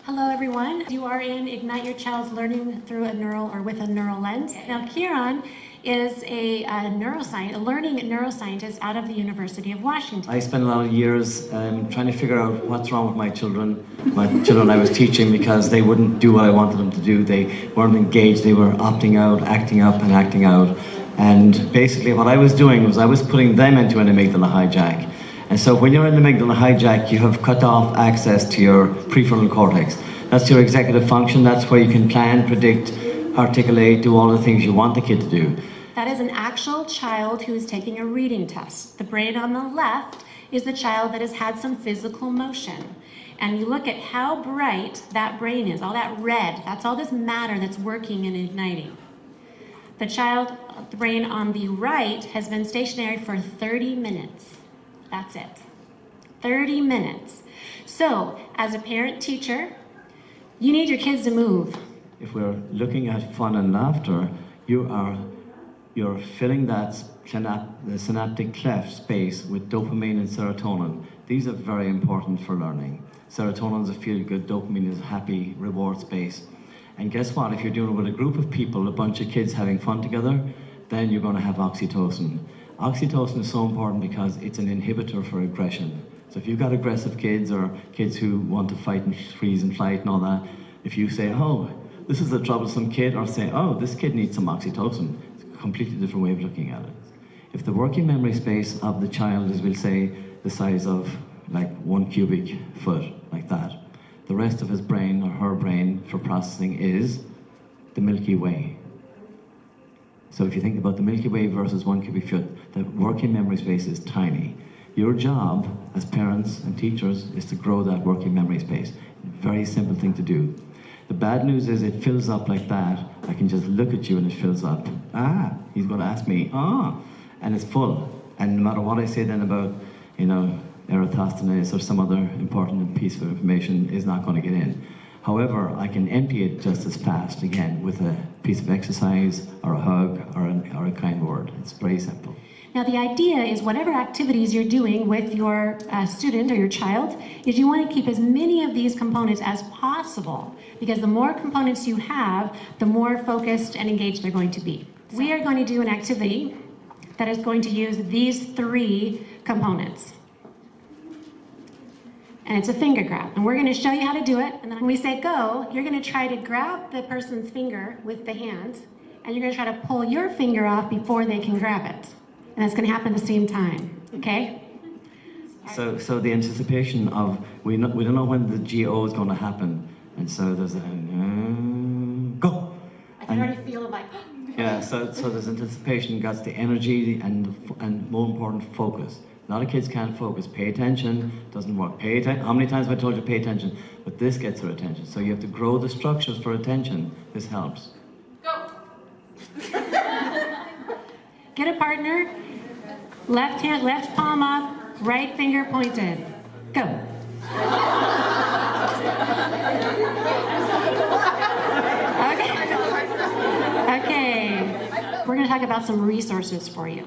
Hello everyone. You are in Ignite Your Child's Learning Through a Neural or with a Neural Lens. Now Kieran is a learning neuroscientist out of the University of Washington. I spent a lot of years trying to figure out what's wrong with my children I was teaching, because they wouldn't do what I wanted them to do. They weren't engaged, they were opting out, acting up and acting out. And basically what I was doing was I was putting them into an amygdala hijack. And so when you're in the amygdala hijack, you have cut off access to your prefrontal cortex. That's your executive function. That's where you can plan, predict, articulate, do all the things you want the kid to do. That is an actual child who is taking a reading test. The brain on the left is the child that has had some physical motion. And you look at how bright that brain is, all that red, that's all this matter that's working and igniting. The brain on the right has been stationary for 30 minutes. That's it. 30 minutes. So, as a parent teacher, you need your kids to move. If we're looking at fun and laughter, you're filling the synaptic cleft space with dopamine and serotonin. These are very important for learning. Serotonin is a feel-good, dopamine is a happy reward space. And guess what? If you're doing it with a group of people, a bunch of kids having fun together, then you're going to have oxytocin. Oxytocin is so important because it's an inhibitor for aggression. So if you've got aggressive kids or kids who want to fight and freeze and flight and all that, if you say, oh, this is a troublesome kid, or say, oh, this kid needs some oxytocin, it's a completely different way of looking at it. If the working memory space of the child is, we'll say, the size of like 1 cubic foot, like that, the rest of his brain or her brain for processing is the Milky Way. So if you think about the Milky Way versus 1 cubic foot, the working memory space is tiny. Your job as parents and teachers is to grow that working memory space. Very simple thing to do. The bad news is it fills up like that. I can just look at you and it fills up. Ah, he's going to ask me, and it's full. And no matter what I say then about, Eratosthenes or some other important piece of information is not going to get in. However, I can empty it just as fast, again, with a piece of exercise or a hug or a kind word. It's very simple. Now the idea is whatever activities you're doing with your student or your child, is you want to keep as many of these components as possible, because the more components you have, the more focused and engaged they're going to be. We are going to do an activity that is going to use these 3 components. And it's a finger grab. And we're going to show you how to do it. And then when we say go, you're going to try to grab the person's finger with the hand, and you're going to try to pull your finger off before they can grab it. And it's going to happen at the same time, okay? So the anticipation of, we don't know when the GO is going to happen. And so there's a, go! I can already feel it like, yeah, so there's anticipation, got the energy and more important, focus. A lot of kids can't focus. Pay attention, doesn't work. How many times have I told you pay attention? But this gets their attention. So you have to grow the structures for attention. This helps. Go! get a partner, left hand, left palm up, right finger pointed. Go. Okay. We're going to talk about some resources for you.